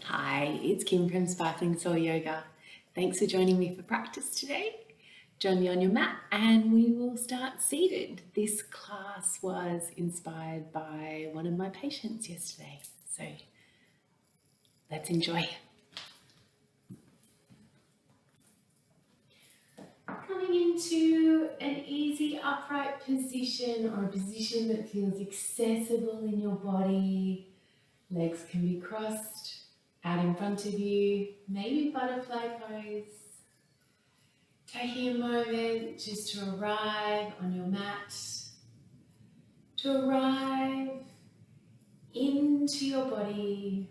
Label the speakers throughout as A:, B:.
A: Hi, it's Kim from Sparkling Soul Yoga. Thanks for joining me for practice today. Join me on your mat and we will start seated. This class was inspired by one of my patients yesterday, so let's enjoy. Coming into an easy upright position or a position that feels accessible in your body. Legs can be crossed out in front of you, maybe butterfly pose. Taking a moment just to arrive on your mat, to arrive into your body,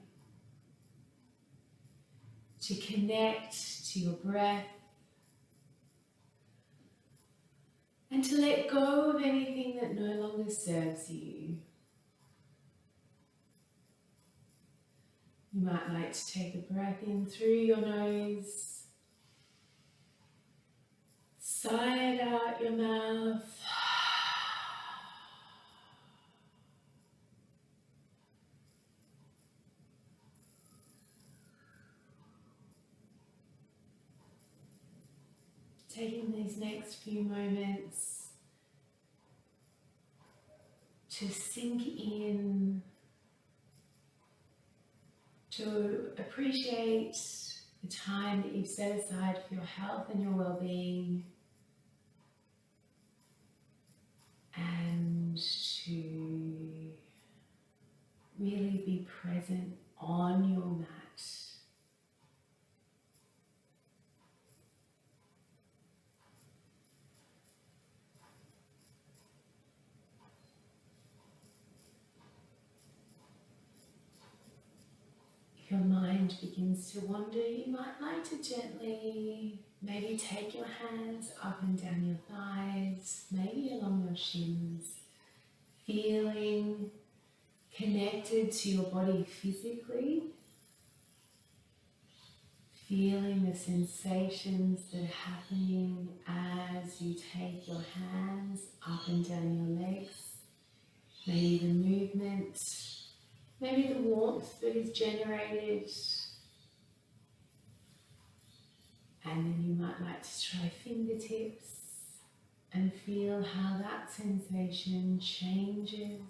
A: to connect to your breath, and to let go of anything that no longer serves you. You might like to take a breath in through your nose, sigh it out your mouth. Taking these next few moments to sink in, to appreciate the time that you've set aside for your health and your well-being, and to really be present on your mat. If your mind begins to wander, you might like to gently maybe take your hands up and down your thighs, maybe along your shins, feeling connected to your body physically, feeling the sensations that are happening as you take your hands up and down your legs, maybe the movement, maybe the warmth that is generated. And then you might like to try fingertips and feel how that sensation changes.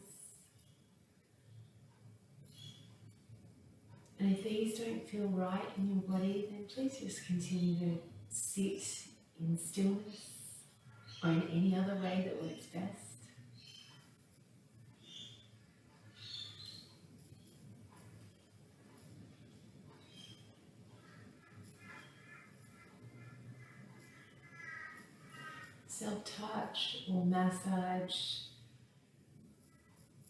A: And if these don't feel right in your body, then please just continue to sit in stillness or in any other way that works best. Self-touch or massage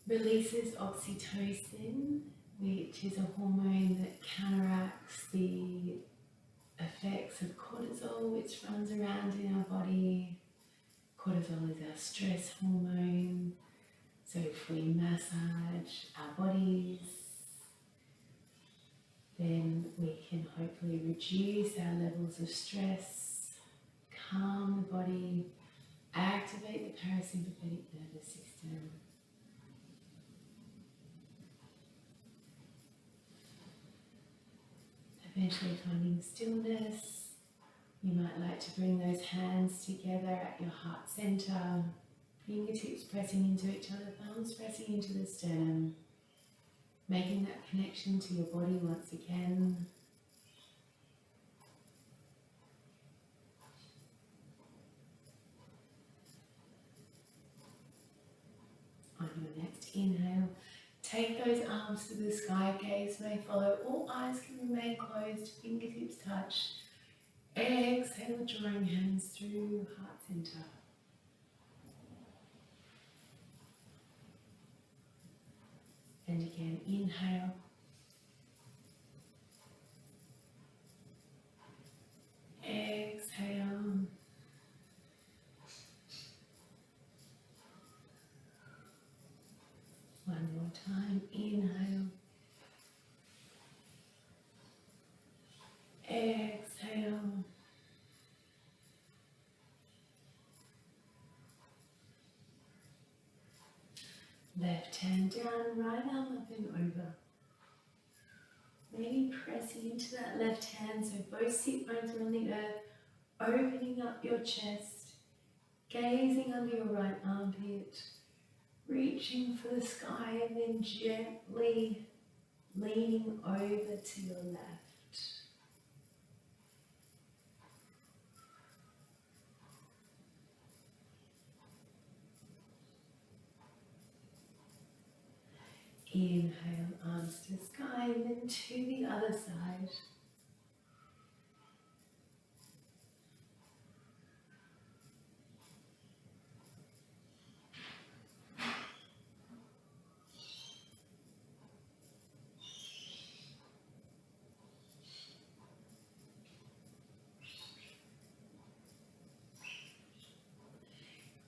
A: releases oxytocin, which is a hormone that counteracts the effects of cortisol, which runs around in our body. Cortisol is our stress hormone, so if we massage our bodies, then we can hopefully reduce our levels of stress, calm the body, activate the parasympathetic nervous system. Eventually finding stillness. You might like to bring those hands together at your heart center, fingertips pressing into each other, thumbs pressing into the sternum, making that connection to your body once again. On your next inhale, take those arms to the sky, gaze may follow, all eyes can remain closed, fingertips touch. Exhale, drawing hands through heart center. And again, inhale. Exhale. One more time, inhale. Exhale. Left hand down, right arm up and over. Maybe pressing into that left hand so both sit bones are on the earth, opening up your chest, gazing under your right armpit, reaching for the sky and then gently leaning over to your left. Inhale, arms to sky and then to the other side.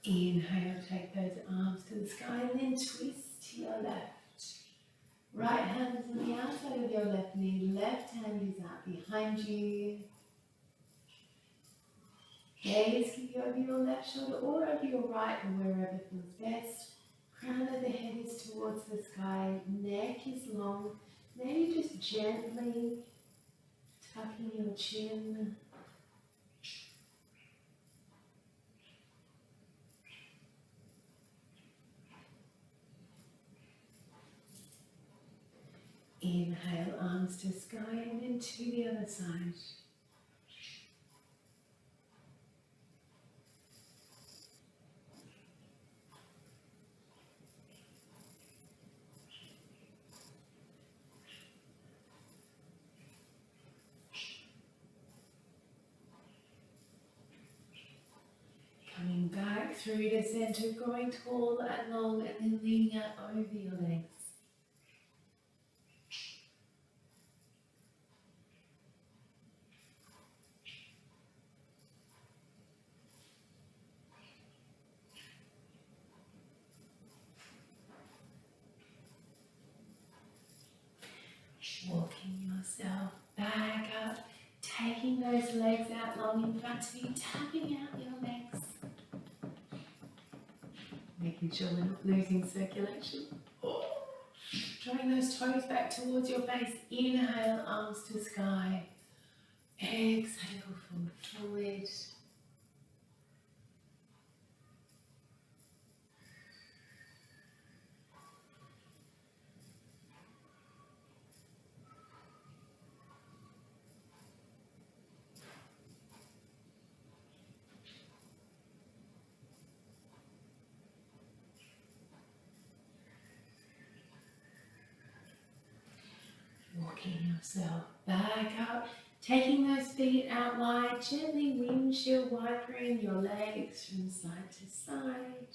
A: Inhale, take those arms to the sky and then twist to your left. Right hand is on the outside of your left knee, left hand is out behind you. Gaze can be over your left shoulder or over your right or wherever feels best. Crown of the head is towards the sky, neck is long. Maybe just gently tucking your chin. Inhale, arms to sky and then to the other side. Coming back through to center, growing tall and long and then leaning out over your legs. Walking yourself back up, taking those legs out long in front of you, tapping out your legs. Making sure we're not losing circulation. Drawing those toes back towards your face. Inhale, arms to sky. Exhale, fold forward. Walking yourself back up, taking those feet out wide, gently windshield wipering your legs from side to side.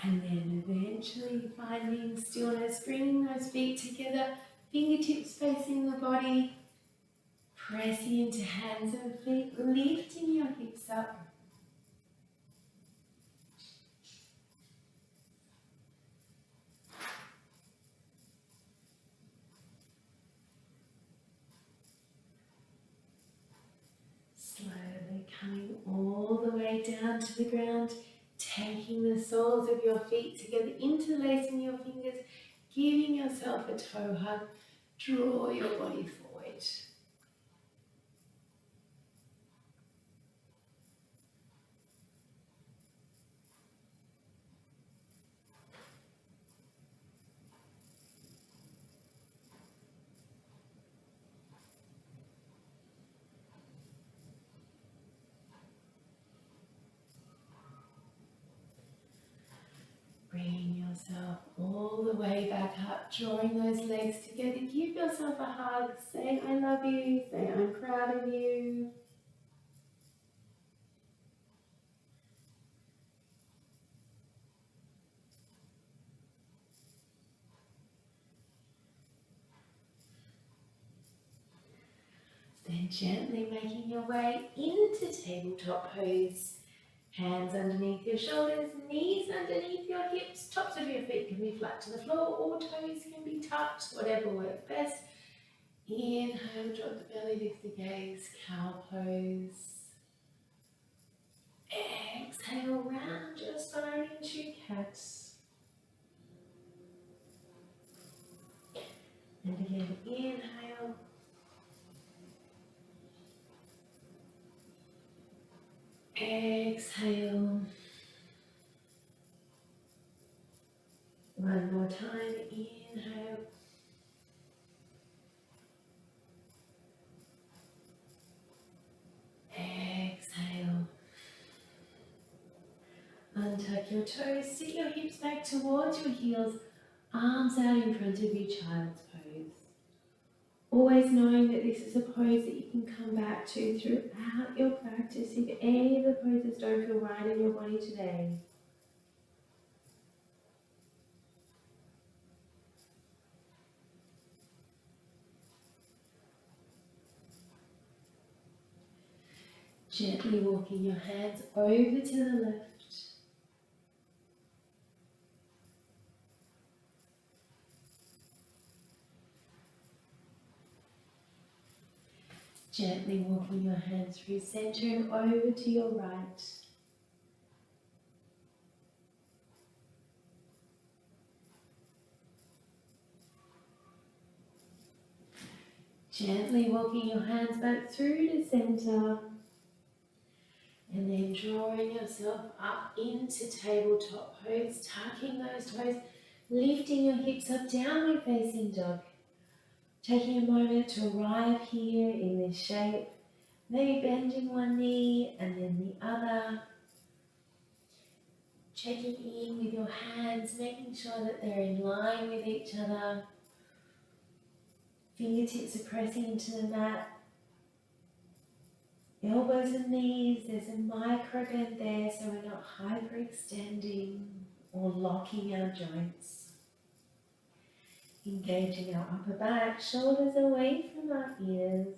A: And then eventually finding stillness, bringing those feet together, fingertips facing the body, pressing into hands and feet, lifting your hips up. Slowly coming all the way down to the ground, taking the soles of your feet together, interlacing your fingers, giving yourself a toe hug, draw your body forward. Bringing yourself all the way back up, drawing those legs together. Give yourself a hug. Say, I love you. Say, I'm proud of you. Then gently making your way into tabletop pose. Hands underneath your shoulders, knees underneath your hips, tops of your feet can be flat to the floor or toes can be tucked, whatever works best. Inhale, drop the belly, lift the gaze, cow pose. Exhale, round your spine into cat. And again, inhale. Exhale. One more time, inhale. Exhale. Untuck your toes, sit your hips back towards your heels, arms out in front of you, child's pose. Always knowing that this is a pose that you can come back to throughout your practice if any of the poses don't feel right in your body today. Gently walking your hands over to the left. Gently walking your hands through center and over to your right. Gently walking your hands back through to center. And then drawing yourself up into tabletop pose, tucking those toes, lifting your hips up, downward facing dog. Taking a moment to arrive here in this shape, maybe bending one knee and then the other. Checking in with your hands, making sure that they're in line with each other. Fingertips are pressing into the mat. Elbows and knees, there's a micro bend there so we're not hyperextending or locking our joints. Engaging our upper back, shoulders away from our ears.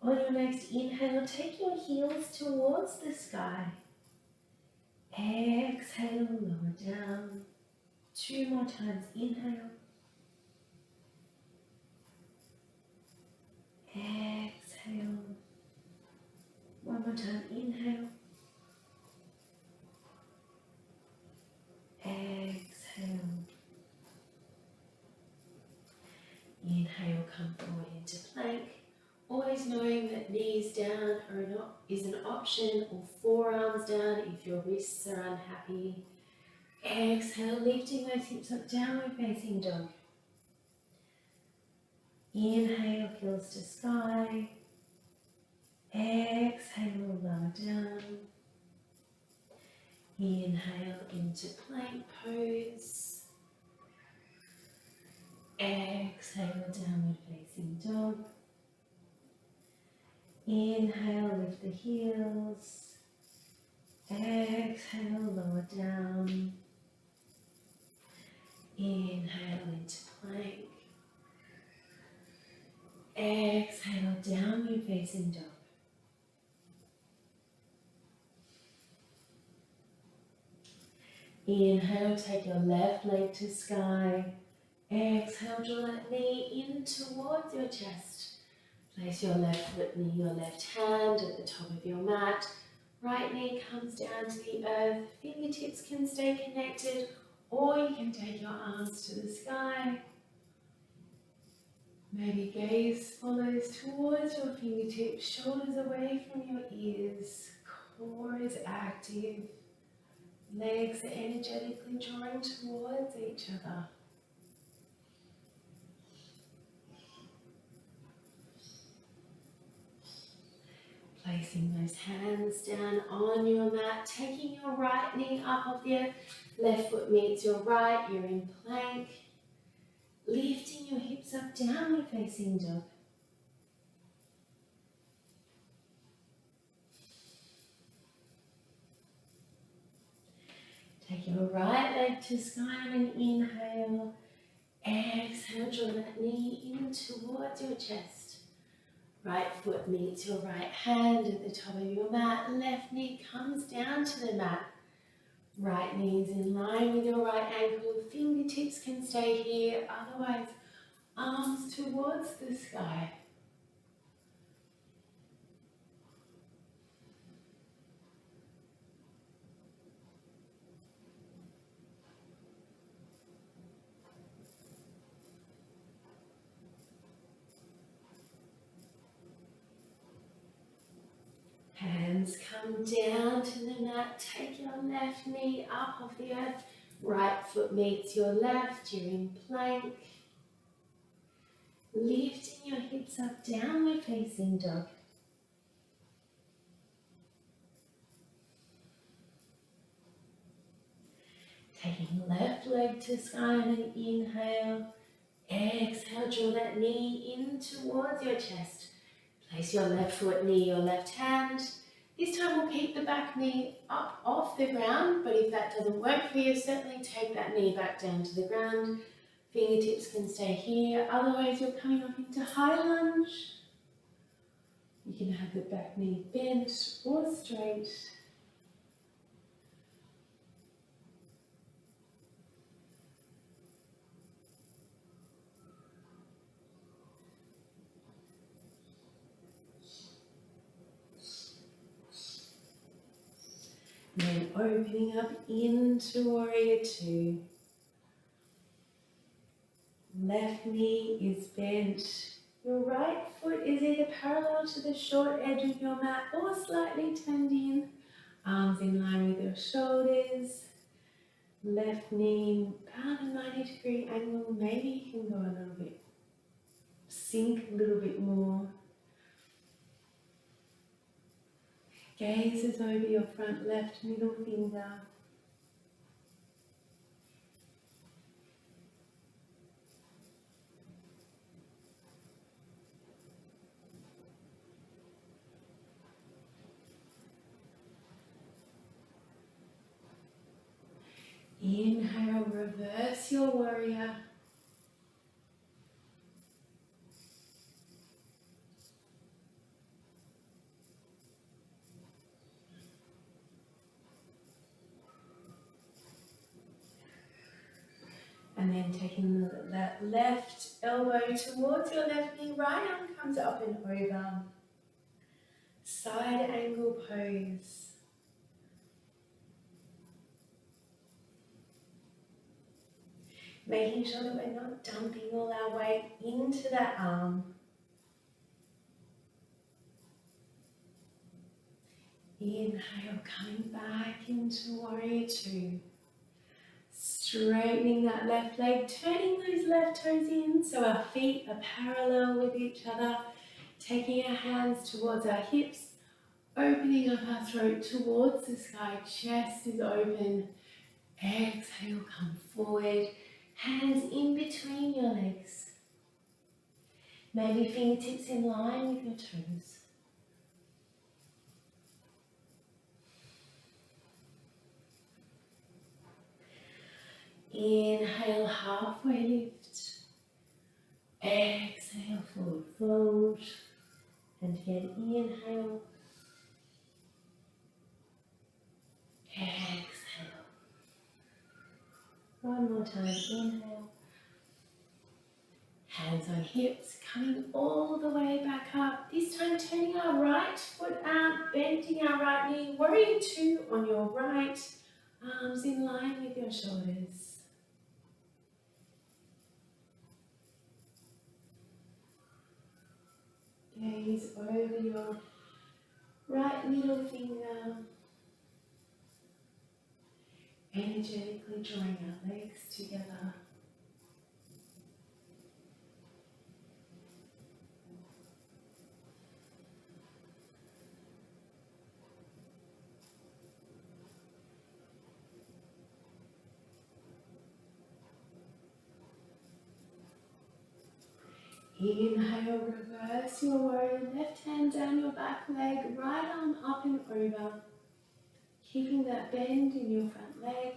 A: On your next inhale, take your heels towards the sky. Exhale, lower down. 2 more times, inhale. Exhale. 1 more time, inhale. Exhale. Inhale, come forward into plank. Always knowing that knees down is an option, or forearms down if your wrists are unhappy. Exhale, lifting those hips up, downward facing dog. Inhale, heels to sky. Exhale, lower down. Inhale into plank pose. Exhale, downward facing dog. Inhale, lift the heels. Exhale, lower down. Inhale into plank. Exhale, downward facing dog. Inhale, take your left leg to sky. Exhale, draw that knee in towards your chest. Place your left foot near your left hand at the top of your mat. Right knee comes down to the earth. Fingertips can stay connected, or you can take your arms to the sky. Maybe gaze follows towards your fingertips, shoulders away from your ears. Core is active. Legs are energetically drawing towards each other. Placing those hands down on your mat, taking your right knee up off the earth, left foot meets your right, you're in plank. Lifting your hips up, downward facing dog. Take your right leg to sky on an inhale. Exhale, draw that knee in towards your chest. Right foot meets your right hand at the top of your mat. Left knee comes down to the mat. Right knee is in line with your right ankle. Fingertips can stay here. Otherwise, arms towards the sky. Hands come down to the mat. Take your left knee up off the earth. Right foot meets your left. You're in plank. Lifting your hips up, downward facing dog. Taking left leg to sky on an inhale. Exhale, draw that knee in towards your chest. Place your left foot near your left hand. This time we'll keep the back knee up off the ground, but if that doesn't work for you, certainly take that knee back down to the ground. Fingertips can stay here, otherwise you're coming up into high lunge. You can have the back knee bent or straight. Then opening up into Warrior Two. Left knee is bent. Your right foot is either parallel to the short edge of your mat or slightly turned in. Arms in line with your shoulders. Left knee about a 90-degree angle. Maybe you can go a little bit, sink a little bit more. Gazes over your front left middle finger. Inhale, reverse your warrior. And then taking that left elbow towards your left knee, right arm comes up and over. Side angle pose. Making sure that we're not dumping all our weight into that arm. Inhale, coming back into Warrior Two. Straightening that left leg, turning those left toes in so our feet are parallel with each other. Taking our hands towards our hips, opening up our throat towards the sky. Chest is open. Exhale, come forward. Hands in between your legs. Maybe fingertips in line with your toes. Inhale, halfway lift. Exhale, forward fold. And again, inhale. Exhale. One more time, inhale. Hands on hips, coming all the way back up. This time turning our right foot out, bending our right knee. Warrior Two on your right. Arms in line with your shoulders. Gaze over your right middle finger. Energetically drawing our legs together. Inhale, reverse your warrior. Left hand down your back leg, right arm up and over. Keeping that bend in your front leg.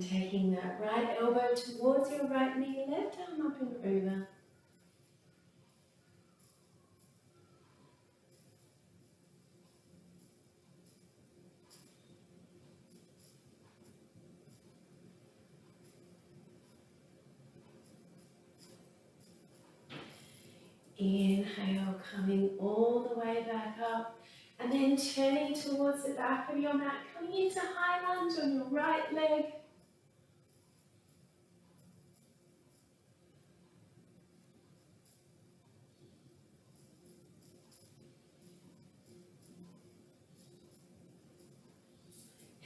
A: taking that right elbow towards your right knee, left arm up and over. Inhale, coming all the way back up, and then turning towards the back of your mat, coming into high lunge on your right leg.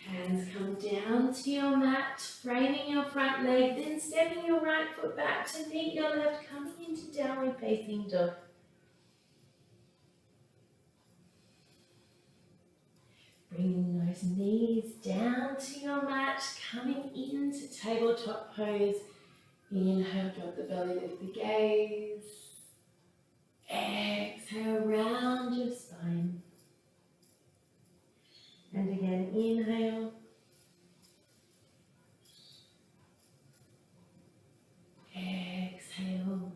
A: Hands come down to your mat, framing your front leg, then stepping your right foot back to meet your left, coming into downward facing dog. Bringing those knees down to your mat, coming into tabletop pose. Inhale, drop the belly, lift the gaze. Exhale, round your spine. And again, inhale. Exhale.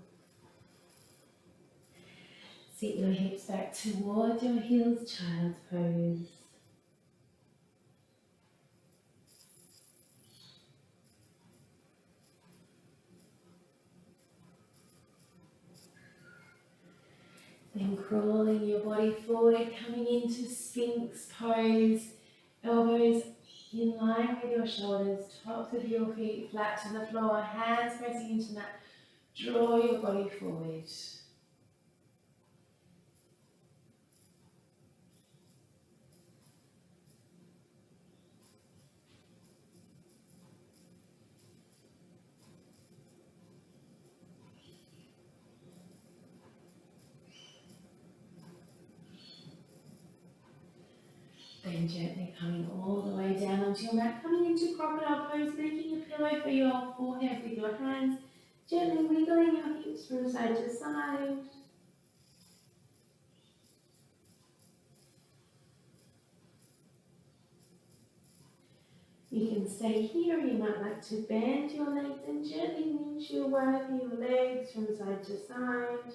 A: Sit your hips back towards your heels, child's pose. Then crawling your body forward, coming into Sphinx pose. Elbows in line with your shoulders, tops of your feet flat to the floor, hands pressing into the mat. Draw your body forward. Then gently coming all the way down onto your mat, coming into crocodile pose, making a pillow for your forehead with your hands, gently wiggling your hips from side to side. You can stay here, or you might like to bend your legs and gently windshield wipe your legs from side to side.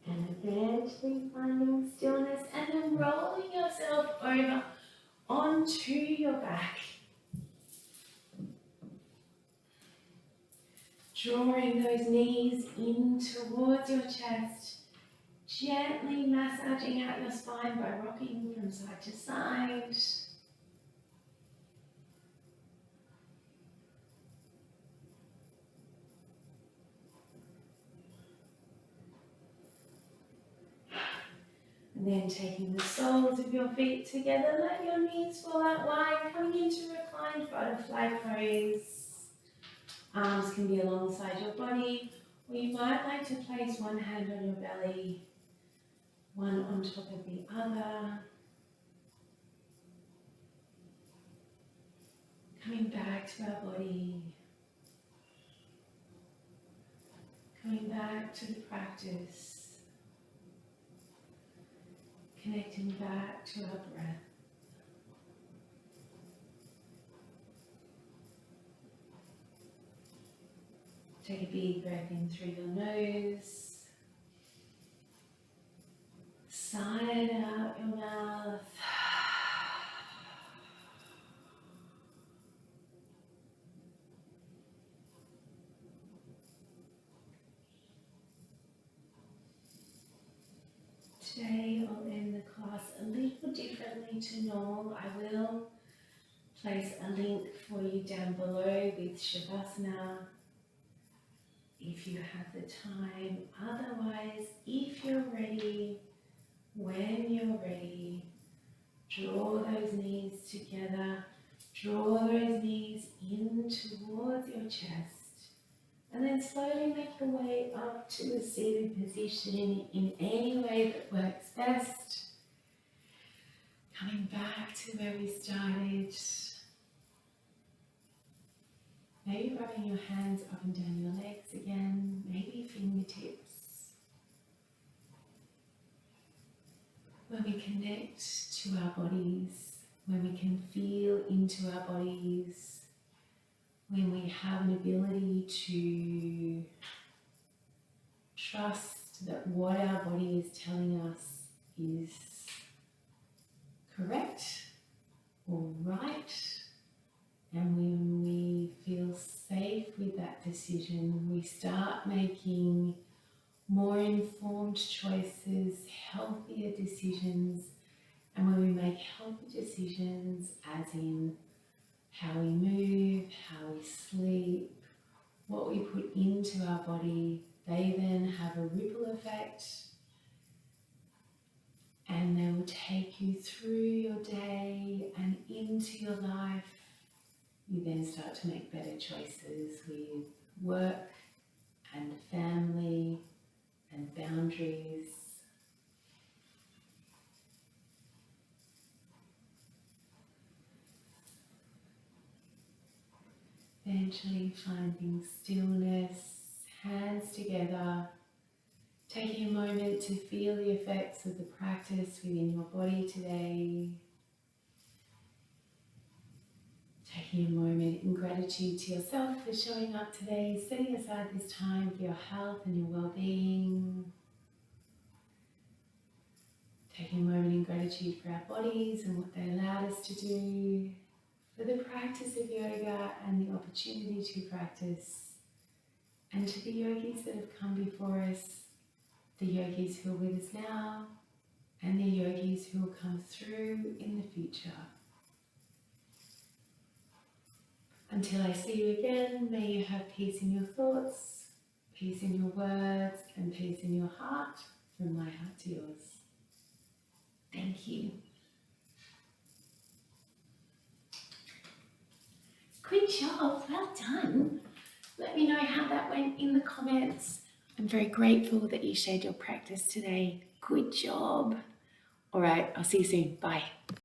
A: And eventually finding stillness and then rolling yourself over onto your back. Drawing those knees in towards your chest. Gently massaging out your spine by rocking from side to side. And then taking the soles of your feet together, let your knees fall out wide, coming into reclined butterfly pose. Arms can be alongside your body, or you might like to place one hand on your belly, one on top of the other. Coming back to our body, coming back to the practice, connecting back to our breath. Take a big breath in through your nose, sigh out your mouth. Today I'll end the class a little differently to normal. I will place a link for you down below with Shavasana if you have the time. Otherwise, if you're ready, when you're ready, draw those knees together, draw those knees in towards your chest, and then slowly make your way up to a seated position in any way that works best. Coming back to where we started. Maybe rubbing your hands up and down your legs again, maybe fingertips. When we connect to our bodies, when we can feel into our bodies, when we have an ability to trust that what our body is telling us is correct or right, and when we feel safe with that decision, we start making more informed choices, healthier decisions. And when we make healthy decisions, as in how we move, how we sleep, what we put into our body, they then have a ripple effect, and they will take you through your day and into your life. You then start to make better choices with work and family and boundaries. Eventually finding stillness, hands together, taking a moment to feel the effects of the practice within your body today. Taking a moment in gratitude to yourself for showing up today, setting aside this time for your health and your well-being. Taking a moment in gratitude for our bodies and what they allowed us to do, for the practice of yoga and the opportunity to practice, and to the yogis that have come before us, the yogis who are with us now, and the yogis who will come through in the future. Until I see you again, may you have peace in your thoughts, peace in your words, and peace in your heart, from my heart to yours. Thank you. Good job, well done. Let me know how that went in the comments. I'm very grateful that you shared your practice today. Good job. All right, I'll see you soon. Bye.